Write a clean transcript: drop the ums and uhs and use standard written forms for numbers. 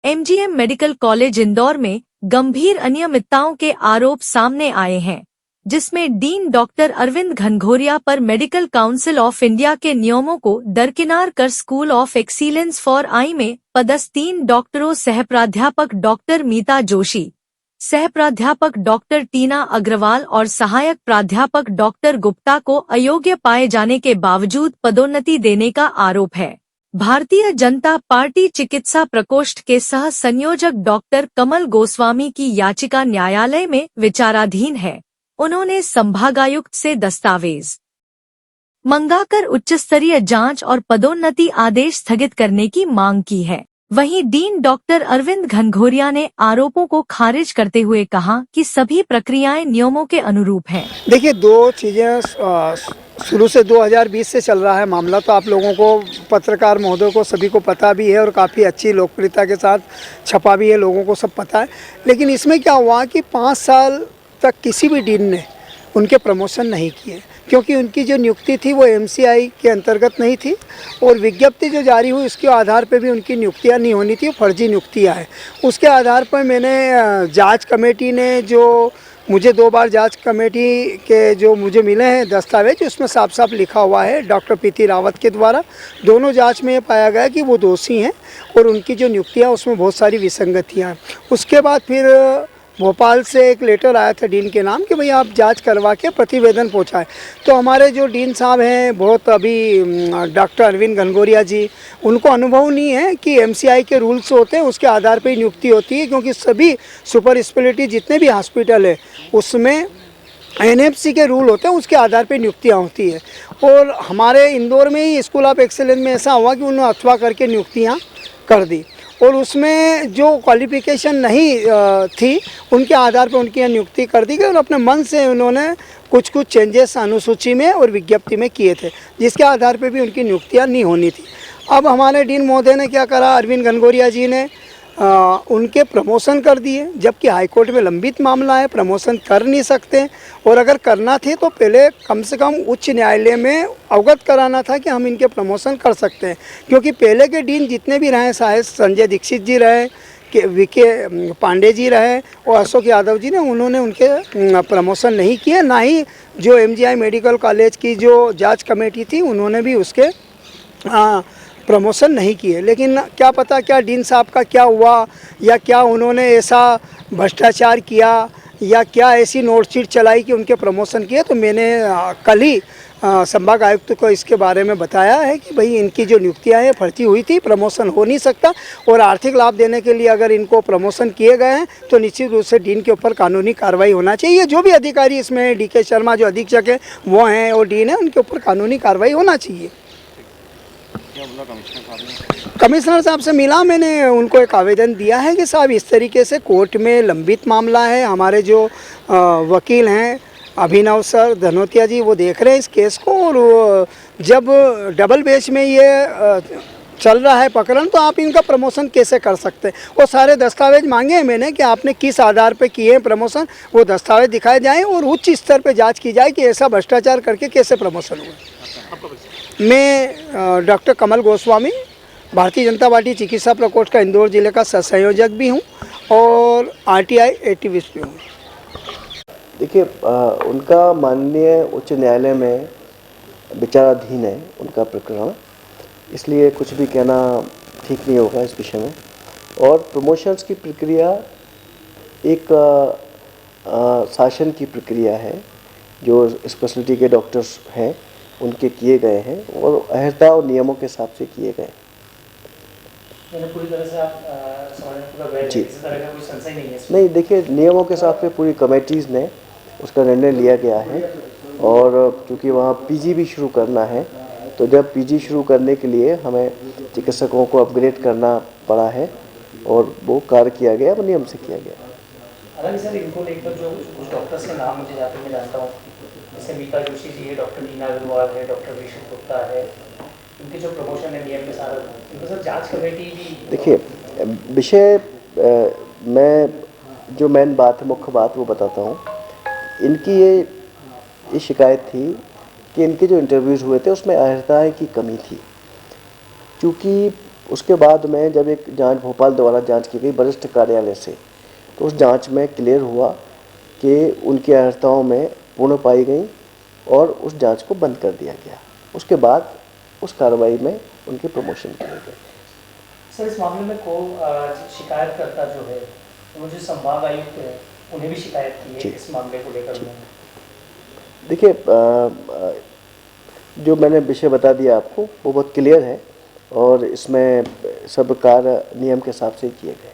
MGM medical college Indore में गंभीर अनियमितताओं के आरोप सामने आए हैं, जिसमें डीन डॉक्टर अरविंद घनघोरिया पर मेडिकल काउंसिल ऑफ इंडिया के नियमों को दरकिनार कर school of excellence for I में पदस्थ 3 डॉक्टरों सह प्राध्यापक डॉक्टर मीता जोशी, सह प्राध्यापक डॉक्टर टीना अग्रवाल और सहायक प्राध्यापक डॉक्टर गुप्ता को अयोग्य पाए जाने के बावजूद पदोन्नति देने का आरोप है। भारतीय जनता पार्टी चिकित्सा प्रकोष्ठ के सह संयोजक डॉक्टर कमल गोस्वामी की याचिका न्यायालय में विचाराधीन है। उन्होंने संभागायुक्त से दस्तावेज मंगाकर उच्चस्तरीय जांच और पदोन्नति आदेश स्थगित करने की मांग की है। वहीं डीन डॉक्टर अरविंद घनघोरिया ने आरोपों को खारिज करते हुए कहा कि सभी प्रक्रियाएं नियमों के अनुरूप हैं। देखिए, दो चीजें शुरू से 2020 से चल रहा है मामला, तो आप लोगों को, पत्रकार महोदय को, सभी को पता भी है और काफ़ी अच्छी लोकप्रियता के साथ छपा भी है, लोगों को सब पता है। लेकिन इसमें क्या हुआ कि 5 साल तक किसी भी डीन ने उनके प्रमोशन नहीं किए, क्योंकि उनकी जो नियुक्ति थी वो एमसीआई के अंतर्गत नहीं थी और विज्ञप्ति जो जारी हुई उसके आधार पर भी उनकी नियुक्तियां नहीं होनी थी, फर्जी नियुक्तियां हैं। उसके आधार पर मैंने जांच कमेटी ने जो मुझे 2 बार जांच कमेटी के जो मुझे मिले हैं दस्तावेज, उसमें साफ साफ लिखा हुआ है डॉक्टर पीती रावत के द्वारा, दोनों जांच में ये पाया गया कि वो दोषी हैं और उनकी जो नियुक्तियाँ उसमें बहुत सारी विसंगतियाँ हैं। उसके बाद फिर भोपाल से एक लेटर आया था डीन के नाम कि भाई आप जांच करवा के प्रतिवेदन पहुंचाएं। तो हमारे जो डीन साहब हैं, बहुत अभी डॉक्टर अरविंद घनघोरिया जी, उनको अनुभव नहीं है कि एमसीआई के रूल्स होते हैं उसके आधार पर ही नियुक्ति होती है, क्योंकि सभी सुपर स्पेशलिटी जितने भी हॉस्पिटल है उसमें एनएफसी के रूल होते हैं, उसके आधार पर नियुक्तियाँ होती है। और हमारे इंदौर में ही स्कूल ऑफ एक्सीलेंस में ऐसा हुआ कि उन्होंने अथवा करके नियुक्तियाँ कर दी और उसमें जो क्वालिफिकेशन नहीं थी उनके आधार पर उनकी नियुक्ति कर दी गई और अपने मन से उन्होंने कुछ चेंजेस अनुसूची में और विज्ञप्ति में किए थे, जिसके आधार पर भी उनकी नियुक्तियां नहीं होनी थी। अब हमारे डीन महोदय ने क्या करा, अरविंद घनघोरिया जी ने उनके प्रमोशन कर दिए, जबकि हाईकोर्ट में लंबित मामला है, प्रमोशन कर नहीं सकते। और अगर करना थे तो पहले कम से कम उच्च न्यायालय में अवगत कराना था कि हम इनके प्रमोशन कर सकते हैं, क्योंकि पहले के डीन जितने भी रहे, चाहे संजय दीक्षित जी रहे, के वीके पांडे जी रहे और अशोक यादव जी ने, उन्होंने उनके प्रमोशन नहीं किए। ना ही जो एमजीएम मेडिकल कॉलेज की जो जाँच कमेटी थी उन्होंने भी उसके प्रमोशन नहीं किए। लेकिन क्या पता क्या डीन साहब का क्या हुआ, या क्या उन्होंने ऐसा भ्रष्टाचार किया, या क्या ऐसी नोटशीट चलाई कि उनके प्रमोशन किए। तो मैंने कल ही संभाग आयुक्त को इसके बारे में बताया है कि भाई इनकी जो नियुक्तियां हैं फर्जी हुई थी, प्रमोशन हो नहीं सकता और आर्थिक लाभ देने के लिए अगर इनको प्रमोशन किए गए हैं तो निश्चित रूप से डीन के ऊपर कानूनी कार्रवाई होना चाहिए। जो भी अधिकारी इसमें डीके शर्मा जो अधीक्षक है वो हैं और डीन है, उनके ऊपर कानूनी कार्रवाई होना चाहिए। कमिश्नर साहब से मिला, मैंने उनको एक आवेदन दिया है कि साहब इस तरीके से कोर्ट में लंबित मामला है, हमारे जो वकील हैं अभिनव सर धनोतिया जी वो देख रहे हैं इस केस को, और जब डबल बेंच में ये चल रहा है प्रकरण तो आप इनका प्रमोशन कैसे कर सकते हैं। वो सारे दस्तावेज मांगे हैं मैंने कि आपने किस आधार पे किए हैं प्रमोशन, वो दस्तावेज दिखाए जाएं और उच्च स्तर पे जांच की जाए कि ऐसा भ्रष्टाचार करके कैसे प्रमोशन हुआ। मैं डॉक्टर कमल गोस्वामी, भारतीय जनता पार्टी चिकित्सा प्रकोष्ठ का इंदौर जिले का संयोजक भी हूँ और आरटीआई एक्टिविस्ट भी हूँ। देखिए, उनका माननीय उच्च न्यायालय में विचाराधीन है उनका प्रकरण, इसलिए कुछ भी कहना ठीक नहीं होगा इस विषय में। और प्रमोशंस की प्रक्रिया एक शासन की प्रक्रिया है, जो स्पेशलिटी के डॉक्टर्स हैं उनके किए गए हैं और अहर्ता और नियमों के हिसाब से किए गए। पूरी तरह से आप जी किसी तरह का कोई संशय नहीं है? नहीं, देखिए, नियमों के हिसाब से पूरी कमेटीज़ ने उसका निर्णय लिया गया है। और क्योंकि वहाँ पीजी भी शुरू करना है, तो जब पीजी शुरू करने के लिए हमें चिकित्सकों को अपग्रेड करना पड़ा है और वो कार्य किया गया, वो नियम से किया गया। हालांकि सर इनको लेकर जो कुछ डॉक्टर्स के नाम मुझे जाते मैं जानता हूँ, जैसे मीता जोशी जी है, डॉक्टर टीना अग्रवाल है, डॉक्टर ऋषभ गुप्ता है, इनके जो प्रमोशन है नियम के सारा इनको सर जांच कमेटी भी। देखिए, विषय मैं जो मेन बात है, मुख्य बात वो बताता हूँ। इनकी ये शिकायत थी कि इनके जो इंटरव्यूज़ हुए थे उसमें अहर्ता की कमी थी, क्योंकि उसके बाद में जब एक जांच भोपाल द्वारा जांच की गई वरिष्ठ कार्यालय से, तो उस जांच में क्लियर हुआ कि उनकी अर्हताओं में पूर्ण पाई गई और उस जांच को बंद कर दिया गया। उसके बाद उस कार्रवाई में उनके प्रमोशन किए गए। सर, इस मामले में को शिकायतकर्ता जो है वो जो संभाग आयुक्त है उन्हें भी शिकायत की है इस मामले को लेकर? देखिए, जो मैंने विषय बता दिया आपको वो बहुत क्लियर है और इसमें सब कार्य नियम के हिसाब से किए गए।